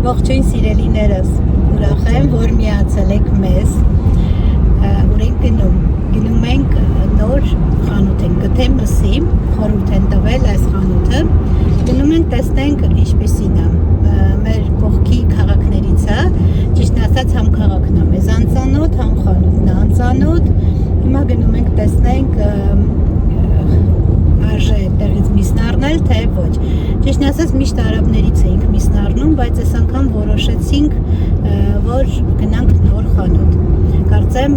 Ողջույն սիրելիներս, ուրախ եմ, որ միացել եք մեզ, ուր ենք գնում ենք նոր խանութ ենք գտել մսի, խորհուրդ են տվել այս խանութը, գնում ենք տեսնենք ինչպիսին է, մեր կողքի քաղաքներից է, ճիշտ ասած համ քաղաքն է մեզ անծանոթ, համ խանութն է անծանոթ, հիմա գնում ենք տեսնենք արժե տեղից միսն առնել, թե ոչ։ Ճիշտ ասած միշտ արաբներից էինք միսն առնում, բայց այս անգամ որոշեցինք, որ գնանք նոր խանութ։ Կարծեմ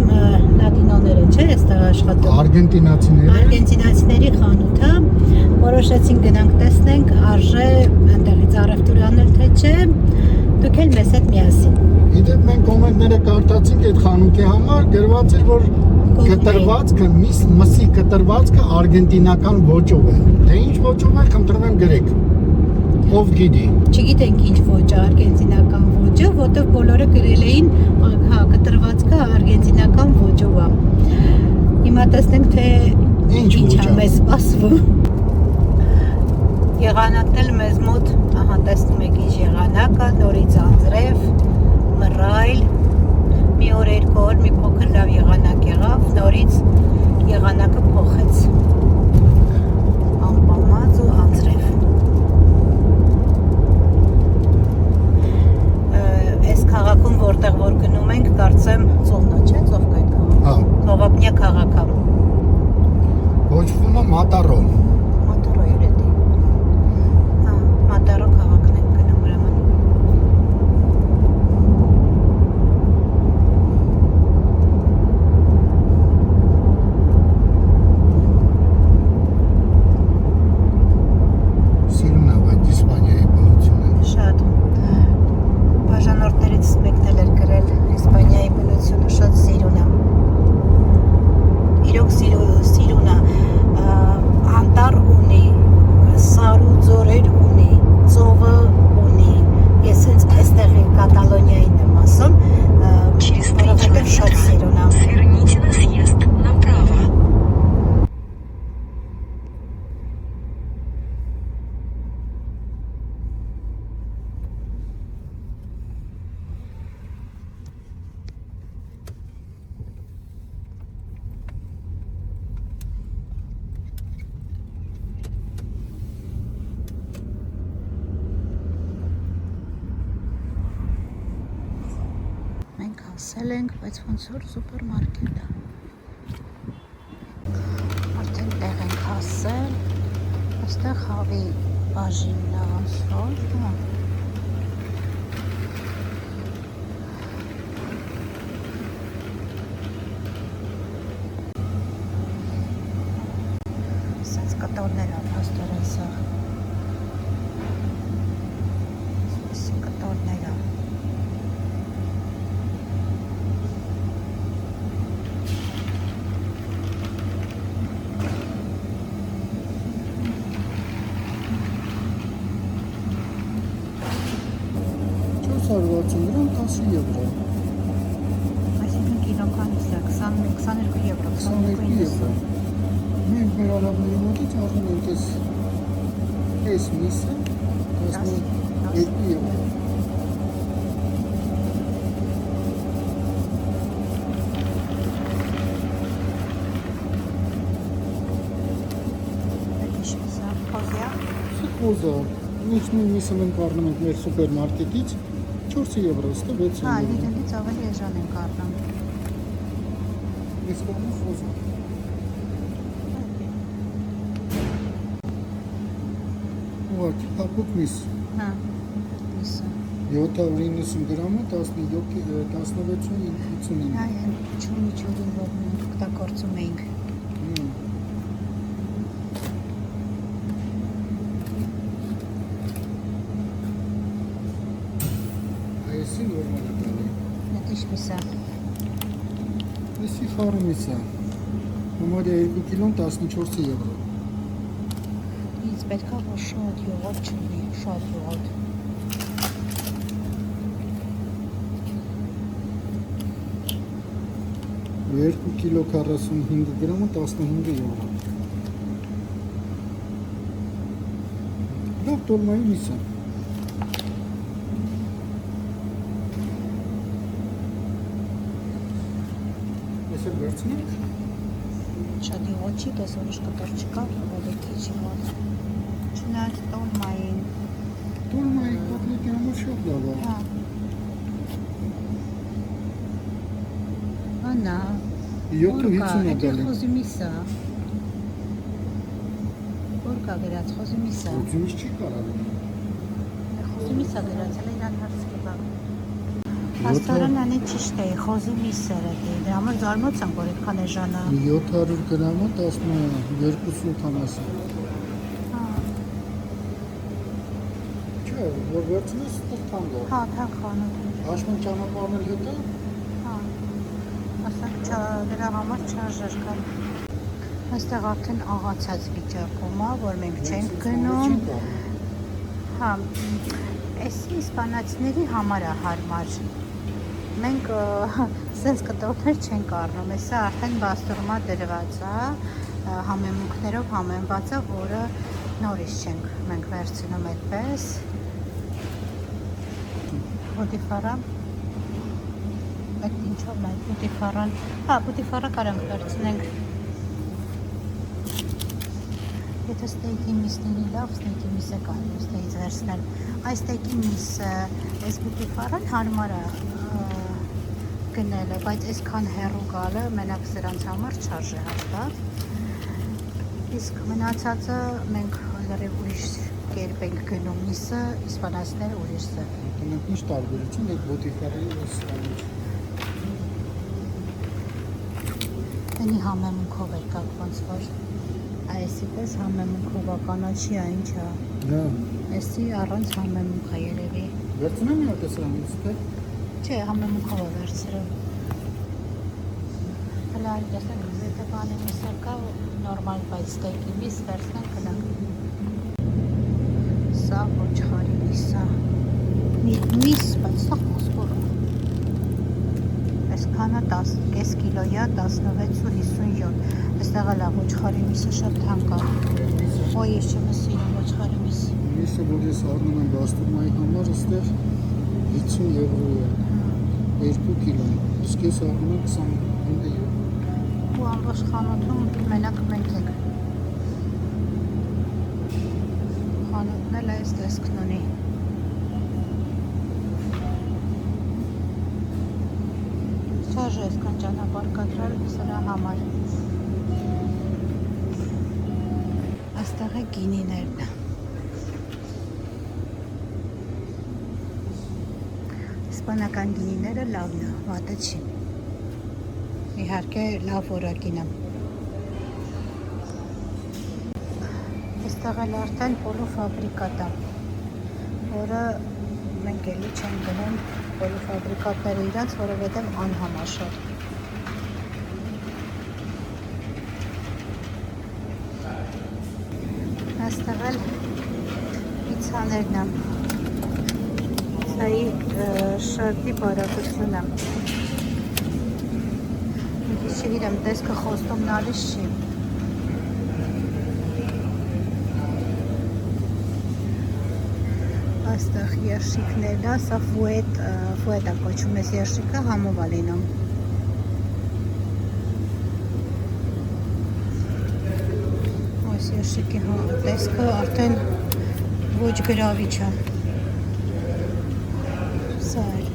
լատինոներ են, չէ՞, այստեղ աշխատում։ Արգենտինացիների խանութ է։ Որոշեցինք գնանք տեսնենք, արժե այնտեղից առևտուր անել, թե չէ։ Դուք էլ մեզ հետ միասին։ Իդեպ մենք կոմենտները կարդացինք այդ խանութի համար, գրված էր, որ կտրվածքը, մսի կտրվածքը արգենտինական ոճով է։ Թե ինչ ոճով է, խնդրում եմ գրեք։ Ով գիտի։ Չգիտենք ինչ ոչ է արգենտինական ոճը, որտեղ բոլորը գրել էին, հա, կտրվածքը արգենտինական ոճով է։ Հիմա տեսնենք, թե ինչ է մեզ սպասվում։ Եղանակն էլ մեզ մոտ, ահա տեսնում եք ինչ եղանակ է, նորից անձրև, մռայլ, մի օր երկու օր մի փոքր լավ եղանակ եղավ, նորից եղանակը փոխեց, անպամած ու անձրև։ Այս քաղաքում որտեղ որ գնում ենք, կարծեմ ծովն է, չէ՞, ծով կա այդ քաղաքում։ Հա։ Ծովափնյա քաղաք է։ Կոչվում է Մատարո։ Մատարո էր էդի։ Հա, Մատարո քաղաքն ենք գնում ուրեմն։ Սիրուն է, բայց Իսպանիայի բնությունը։ Շատ։ Բաժանորդներից մեկն էլ էր գրել Իսպանիայի բնությունը շատ սիրուն է։ Իրոք սիրուն է, անտառ ունի, սարու ձորեր ունի, ծովը ունի, ես հենց այստեղի Կատալոնիային եմ ասում, որովհետև շատ սիրուն է։ Сверните на съезд направо. Մենք հասել ենք, բայց ոնց որ սուպերմարկետ է։ Արդեն տեղ ենք հասել, այստեղ հավի բաժինն է ասել, հա։ Սենց կտորներ է փաստորեն սա։ Սենց կտորներ է։ $460 10 եվրո։ Այսինքն կիլոքանից է, 22 եվրո, 22 եվրո։ Մենք մեր արաբների մոտից առնում ենք այս միսը 12 եվրո։ Սուպոզա, ինչ նույն միսը մենք առնում ենք մեր սուպերմարկետից 4 եվրո, ստե 6 Հա, եվրո։ Լիդլից ավելի էժան ենք առնում։ Ես կողմը խոզա։ Ուղղակի հապուկ միս։ Հա, միսը։ 790 գրամը 16.59։ Այ, չունի չունի, որ մենք օգտագործում էինք։ Այսի նորմալ է տալի։ Դա ինչ միս է։ Այսի խառը միս է։ Համարյա 2 կիլոն 14 եվրո։ Ինձ պետք է որ շատ յուղոտ չունի, շատ յուղոտ։ 2 կիլո 45 գրամը 15 եվրո։ Լավ տոլմայի միս է։ Ես էլ վերցնենք։ Շատ յուղոչիկ ես ուրիշ կտոր չկա, ավելի քիչ յուղոչ։ Չնայած տոլմային։ Տոլմայի կոտլետի համար շատ լավ է։ Հա։ Անա։ 7.50 է գալի։ Խոզիմիսա։ Որ կա գրած խոզիմիսա։ Ուզումից չի կարալ։ Խոզիմիսա գրածել է իրան հարցի բա։ Աստորան անի ճիշտ է, խոզիմիսերը դե։ Դրա համար զարմոց եմ, որ այդքան էժան է։ 700 գրամը 12.80։ Հա։ Չէ, որ վերցնես թանկ է։ Հա, թանկ խանութ։ Հաշվում ճանապարհն էլ հետո։ Հա։ Ասենք դրա համար չարժեր կա։ Այստեղ արդեն աղացած վիճակում է, որ մենք չենք գնում։ Հա, էսի իսպանացիների համար է հարմար։ Մենք սենց կտորներ չենք առնում, էսը արդեն բաստուրմա դրված է, համեմունքներով համեմված է, որը նորից չենք մենք վերցնում այդպես։ Բուտիֆարա, այդ ինչով մենք բուտիֆարան, հա, բուտիֆարա կարանք վերցնենք։ Եթե ստեյքի միսների լավ, ստեյքի միսը կարող ստեյից վերցնել։ Այս ստեյքի միսը, այս բուտիֆարան հարմար է գնելը, բայց այսքան հեռու գալը մենակ սրանց համար չարժե հաստատ։ Իսկ մնացածը մենք լրիվ ուրիշ կերպ ենք գնում, միսը իսպանացիները ուրիշը։ Մենք ինչ տարբերություն այդ բոտիֆարի ու սրանից։ Անի համեմունքով էր կակ ոնց որ այսի պես համեմունքով է կանաչի է ինչ է։ Հա։ Էսի առանց համեմունք է երևի։ Վերցնեմ մի հատ սրանից, թե։ Չէ, համեմունքով է վերցրել։ Հələ տեսեք, եթե բանի միսը կա, նորմալ բայց ստեյքի միս վերցնենք գնանք։ Սա ոչխարի միս է։ Միս, բայց սա խոսքոր է։ Այսքանը 10 կիլոյա 16.57։ Այստեղ էլ է ոչխարի միսը շատ թանկ է։ Ոյ ես չեմ սիրում ոչխարի միս։ Միսը, որ ես առնում եմ բաստուրմայի համար, այստեղ 50 եվրո է, 2 կիլո, իսկ ես առնում եմ 25 եվրո։ Ու ամբողջ խանութում մենակ մենք ենք։ Խանութն էլ այս տեսքն ունի։ Չարժե այսքան ճանապարհ կտրել սրա համար։ Այստեղ է գինիներն։ Իսպանական գինիները լավն է, վատը չի։ Իհարկե լավ որակին է։ Այստեղ էլ արդեն պոլուֆաբրիկատ է, որը մենք էլի չենք գնում պոլուֆաբրիկատները իրանց, որովհետև անհամաշատ։ Այստեղ էլ պիցաներն է։ Սայի շարդի բարակությունը։ Չգիտեմ, տեսքը խոստումն ալիս չի։ Այստեղ երշիկներն է, սա ֆուետ է կոչում ես երշիկը, համով է լինում։ Այս երշիկի տեսքը արդեն ոչ գրավիչ է։ Սա էր։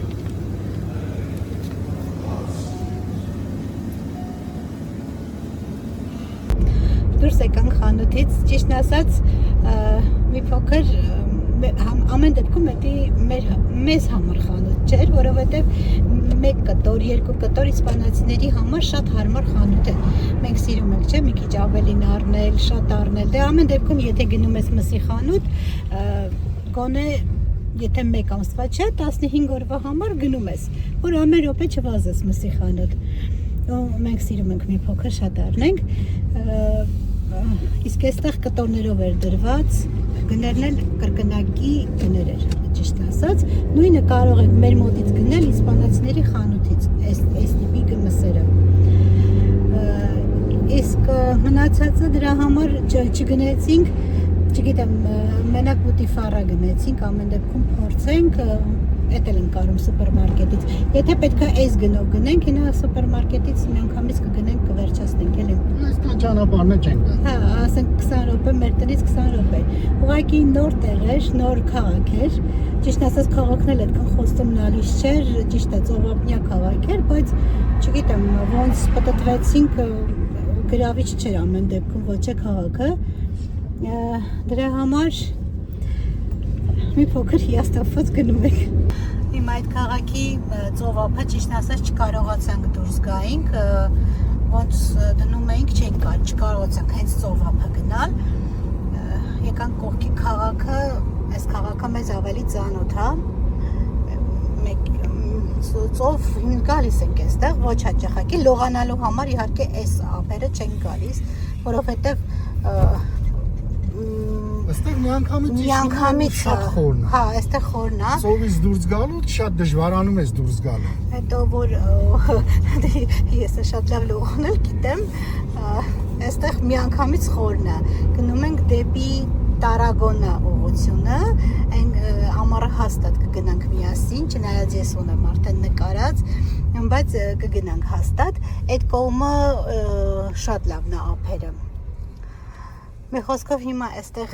Դուրս եկանք խանութից, ճիշտն ասած, մի փոքր ամեն դեպքում դա մեզ համար խանութ չէր, որովհետև 1 կտոր, 2 կտոր իսպանացիների համար շատ հարմար խանութ է։ Մենք սիրում ենք, չէ՞, մի քիչ ավելին առնել, շատ առնել։ Դե ամեն դեպքում, եթե գնում ես մսի խանութ, գոնե եթե 1 ամսվա չէ, 15 օրվա համար գնում ես, որ ամեն րոպե չվազես մսի խանութ։ Մենք սիրում ենք մի փոքր շատ առնենք, իսկ այստեղ կտորներով էր դրված, գներն էլ կրկնակի գներ էր, ճիշտ ասած, նույնը կարող ենք մեր մոտից գնել իսպանացիների խանութից, այս տիպի մսերը։ Իսկ մնացածը դրա համար չգնեցինք, չգիտեմ, մենակ բուտիֆարա գնեցինք, ամեն դեպքում փորձենք, էդ էլ ենք կարում սուպերմարկետից։ Եթե պետք է այս գնով գնենք, հինա սուպերմարկետից միանգամից կգնենք, կվերջացնենք, էլի։ Այսքան ճանապարհն չենք գա։ Հա, ասենք 20 րոպե, մեր տնից 20 րոպե։ Ուղղակի նոր տեղ էր, նոր քաղաք էր։ Ճիշտ ասած քաղաքն էլ այդքան խոստումնալից չէր, ճիշտ է, ծովափնյա քաղաք էր, բայց չգիտեմ, ոնց պատտվեցինք, գրավիչ չէր ամեն դեպքում ոչ է քաղաքը։ Դրա համար մի փոքր հիասթափված գնում ենք։ Հիմա այդ քաղաքի ծովափը ճիշտ ասած չկարողացանք դուրս գայինք, ոնց դնում էինք, չկարողացանք հենց ծովափը գնալ։ Եկանք կողքի քաղաքը, այս քաղաքը մեզ ավելի ծանոթ է։ Ծով հիմն գալիս ենք այստեղ, ոչ հաճախակի, լողանալու համար իհարկե այս ափերը չեն գալիս, որովհետև Այստեղ միանգամից շատ խորն է։ Հա, այստեղ խորն է։ Ծովից դուրս գալու շատ դժվարանում ես դուրս գալու։ Հետո որ ես շատ լավ լողանել գիտեմ, այստեղ միանգամից խորն է։ Գնում ենք դեպի Տարագոնա ուղղությունը, այն ամառը հաստատ կգնանք միասին, չնայած ես ունեմ արդեն նկարած, բայց կգնանք հաստատ։ Այդ կողմը շատ լավն է ափերը։ Մի խոսքով հիմա այստեղ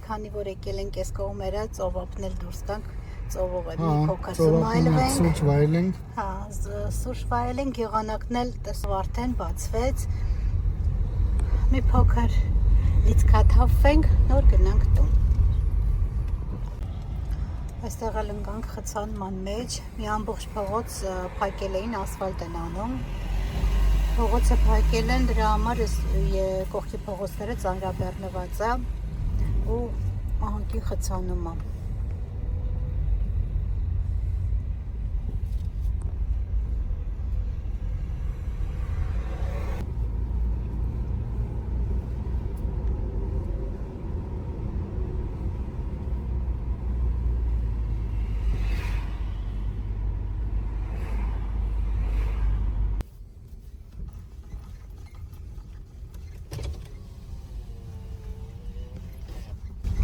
քանի որ եկել ենք այս կողմերը ծովափնել դուրս տանք, ծովով է մի փոքր սմայլվենք։ Սուրճ վայելենք։ Հա, սուրճ վայելենք, եղանակն էլ տեսով արդեն բացվեց։ Մի փոքր լիցքաթափվենք, նոր գնանք տուն։ Այստեղ էլ ընկանք խցանման մեջ, մի ամբողջ փողոց փակել էին, ասֆալտ են անում։ Փողոցը փակել են, դրա համար կողքի փողոցները ծանրաբեռնված է ու ահագին խցանում է։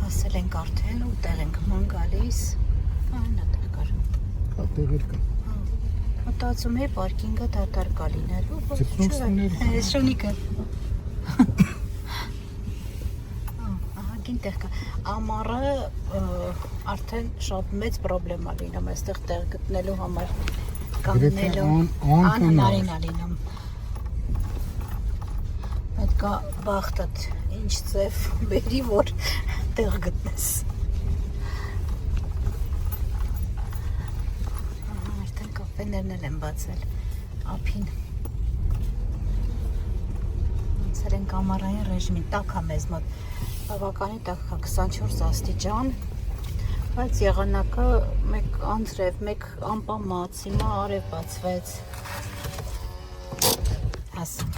Ասել ենք արդեն ու տեղ ենք ման գալիս, այնա տեղ կար։ Հա, տեղեր կա։ Մտածում է պարկինգը դատարկ կա լինելու, ոչ Ձգնոցները։ չէ, շունիկը։ Ահագին տեղ կա։ Ամառը արդեն շատ մեծ պրոբլեմ է լինում այստեղ տեղ գտնելու համար, կանգնելու, անհնարին է լինում։ Պետք է բախտդ ինչ ձև բերի, որ տեղ գտնես։ Արդեն կաֆեներն էլ են բացել ափին։ Անցել ենք ամառային ռեժիմին, տաք է մեզ մոտ, բավականին տաք է 24 աստիճան, բայց եղանակը մեկ անձրև, մեկ անպամած, հիմա արև բացվեց։ Ասենք։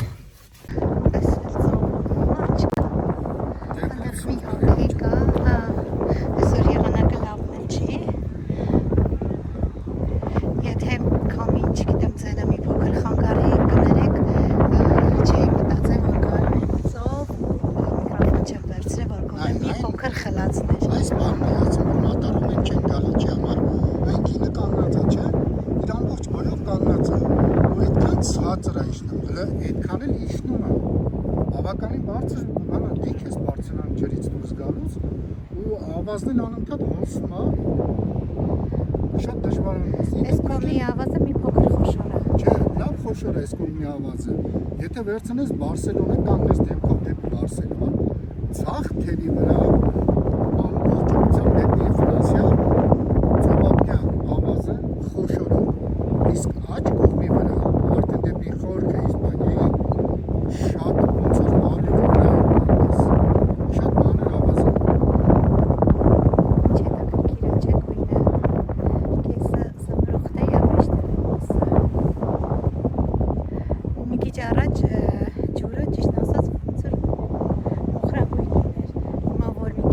Այդքան էլ իջնում է, բավականին բարձր, բանա դիք ես բարձրանում ջրից դուրս գալուց ու ավազն անընդհատ հոսում է, շատ դժվարանում է։ Այս կողմի ավազը մի փոքր խոշոր է։ Չէ, լավ խոշոր է այս կողմի ավազը։ Եթե վերցնես Բարսելոնա, կանգնես դեպքով դեպի Բարսելոն, ցախ թևի վրա, ամբողջությամբ դեպի Ֆրանսիա, ծովափնյա ավազը խոշոր է, իսկ աջ կողմի վրա արդեն դեպի խորքը Իսպանիայի շատ ոնց որ ալյուր վրա շատ մանր ավազ է։ Չէ, դա քիրա չէ գույնը։ Կեսը սմրուխտ է յավիշտը։ Մի քիչ առաջ ջուրը ճիշտ ասած ոնց որ մոխրագույն էր։ Հիմա որ մի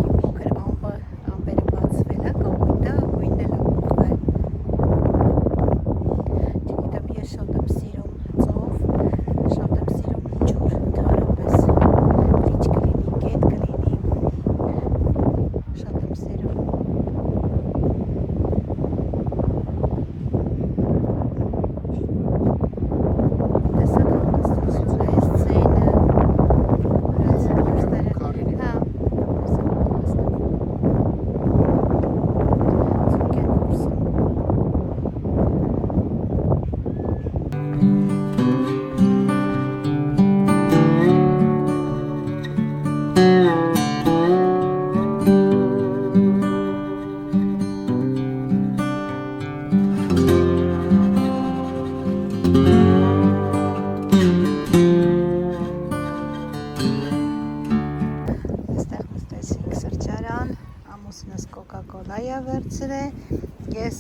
ես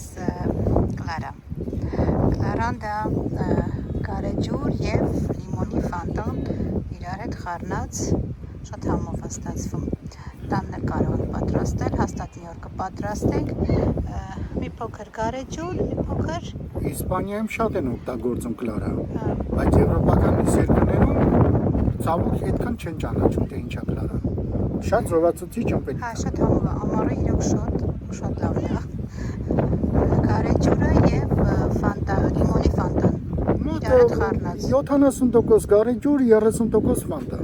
Կլարա։ Կլարան դա գարեջուր եւ լիմոնի ֆանտան իրար հետ խառնած շատ համով է ստացվում։ Տանն էլ կարող ենք պատրաստել, հաստատ մի օր կպատրաստենք։ Մի փոքր գարեջուր, մի փոքր Իսպանիայում շատ են օգտագործում Կլարա, բայց եվրոպական մյուս երկրներում ցավոք այդքան չեն ճանաչում թե ինչա Կլարան։ Շատ զովացուցիչ է պետք։ Հա, շատ համով է, ամառը իրոք շատ լավն է։ Գարեջուրը եւ ֆանտա, լիմոնի ֆանտան։ Իրար հետ խառնած։ 70% գարեջուր, 30% ֆանտա։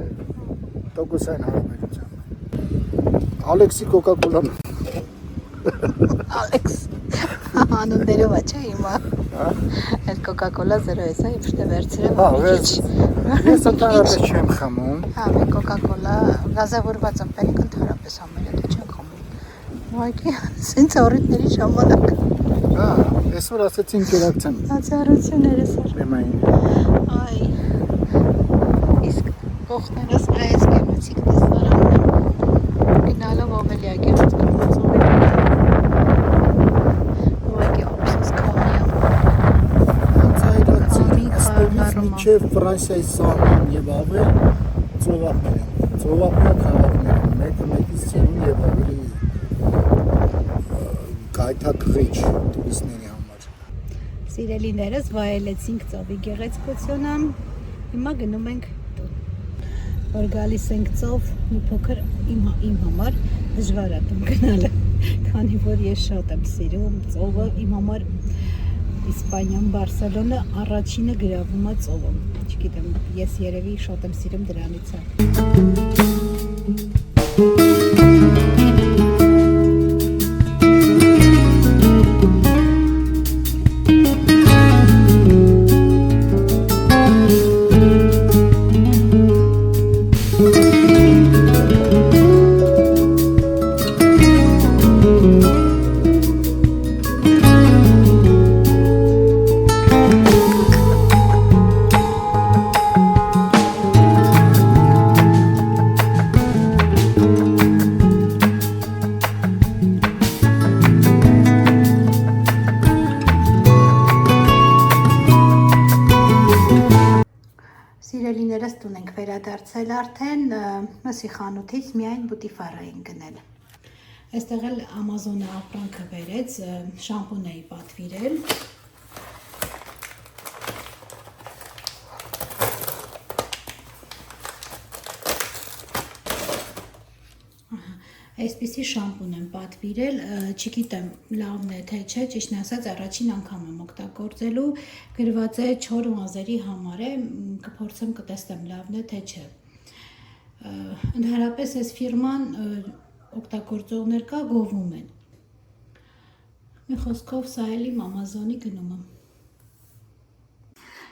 Տոկոսային հարաբերությամբ։ Ալեքսի Կոկա-կոլան։ Ալեքս։ Անուններով է, չէ՞ հիմա։ Այդ Coca-Cola 0 է, իբրտե վերցրեմ մի քիչ։ Ես ընդհանրապես չեմ խմում։ Հա, մի Coca-Cola գազավորված ըմպելիք ընդհանրապես համարյա դու չեմ խմում։ Ուղղակի սենց առիթների ժամանակ։ Հա, այսօր ասեցին կերակցեմ։ Հացարությունները սար։ Բեմային։ Այ։ Իսկ կողքներս այս գեղեցիկ տեսարանն է։ Գնալով ավելի է գեղեցիկ մոծում է։ Ուղղակի օբսես Մինչև Ֆրանսիայի սահման եւ ավել ծովափներ են։ Ծովափներ քաղաքներ են, մեկը մեկից սիրուն եւ ավելի գայթակղիչ տուրիստների համար։ Սիրելիներս վայելեցինք ծովի գեղեցկությունը, հիմա գնում ենք տուն։ Որ գալիս ենք ծով, մի փոքր իմ համար դժվար է տուն գնալը, քանի որ ես շատ եմ սիրում ծովը, իմ համար Իսպանիան, Բարսելոնը առաջինը գրավում է ծովում։ Չգիտեմ, ես երևի շատ եմ սիրում դրանից է։ Սիրելիներս տուն ենք վերադարձել արդեն, մսի խանութից միայն բուտիֆարա են գնել։ Այստեղ էլ Ամազոնը ապրանքը վերեց, շամպուն էի պատվիրել։ Այսպիսի շամպուն եմ պատվիրել, չգիտեմ լավն է թե չէ, ճիշտն ասած առաջին անգամ եմ օգտագործելու, գրված է 4 մազերի համար է, կփորձեմ կտեսնեմ լավն է թե չէ։ Ընդհանրապես այս ֆիրման օգտագործողներ կա գովում են։ Մի խոսքով սա էլ իմ Ամազոնի գնումը։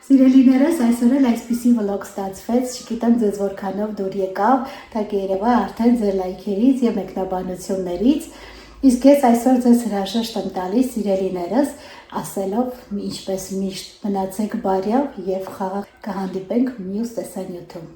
Սիրելիներս, այսօր էլ այսպիսի վլոգ ստացվեց, չգիտեմ ձեզ որքանով դուր եկավ, դա կերևա արդեն ձեր լայքերից եւ մեկնաբանություններից, իսկ ես այսօր ձեզ հրաժեշտ եմ տալիս սիրելիներս, ասելով ինչպես միշտ մնացեք բարյավ եւ խաղաղ կհանդիպենք մյուս տեսանյութում։